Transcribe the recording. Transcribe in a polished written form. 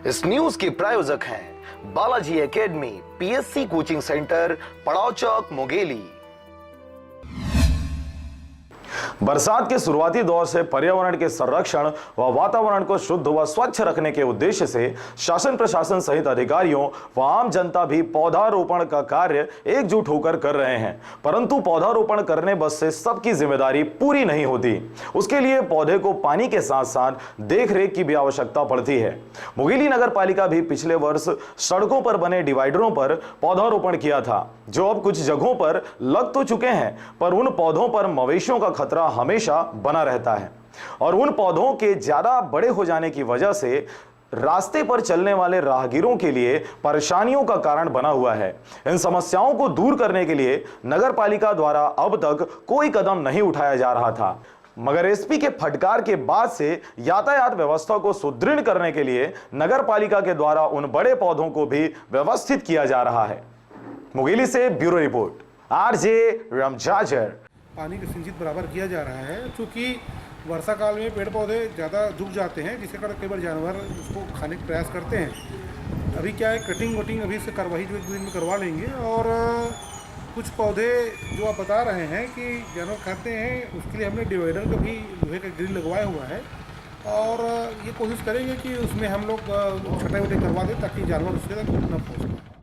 इस न्यूज के प्रायोजक हैं Balaji academy, PSC coaching centre, पड़ाव चौक, मुंगेली। बरसात के शुरुआती दौर से पर्यावरण के संरक्षण व वातावरण को शुद्ध व स्वच्छ रखने के उद्देश्य से शासन प्रशासन सहित अधिकारियों व आम जनता भी पौधारोपण का कार्य एकजुट होकर कर रहे हैं। परंतु पौधारोपण करने बस से सबकी जिम्मेदारी पूरी नहीं होती। उसके लिए पौधे को पानी के साथ साथ देखरेख की भी आवश्यकता पड़ती है। मुंगेली नगर पालिका भी पिछले वर्ष सड़कों पर बने डिवाइडरों पर पौधारोपण किया था, जो अब कुछ जगहों पर लग तो चुके हैं, पर उन पौधों पर मवेशियों का खतरा हमेशा बना रहता है और उन पौधों के ज्यादा बड़े हो जाने की वजह से रास्ते पर चलने वाले राहगीरों के लिए परेशानियों का कारण बना हुआ है। इन समस्याओं को दूर करने के लिए नगर पालिका द्वारा अब तक कोई कदम नहीं उठाया जा रहा था, मगर एसपी के फटकार के बाद से यातायात व्यवस्था को सुदृढ़ करने के लिए नगर पालिका के द्वारा उन बड़े पौधों को भी व्यवस्थित किया जा रहा है। मुंगेली से ब्यूरो रिपोर्ट, आरजे रमजाजर। पानी का सिंचित बराबर किया जा रहा है, क्योंकि वर्षा काल में पेड़ पौधे ज़्यादा झुक जाते हैं, जिसके कारण कई बार जानवर उसको खाने का प्रयास करते हैं। अभी क्या है, कटिंग वटिंग अभी से कार्रवाई जो 1-2 दिन में करवा लेंगे, और कुछ पौधे जो आप बता रहे हैं कि जानवर खाते हैं, उसके लिए हमने डिवाइडर का भी लोहे का ग्रिल लगवाया हुआ है, और ये कोशिश करेंगे कि उसमें हम लोग छटाई वटाई करवा दें ताकि जानवर उसके तक न पहुँच पाए।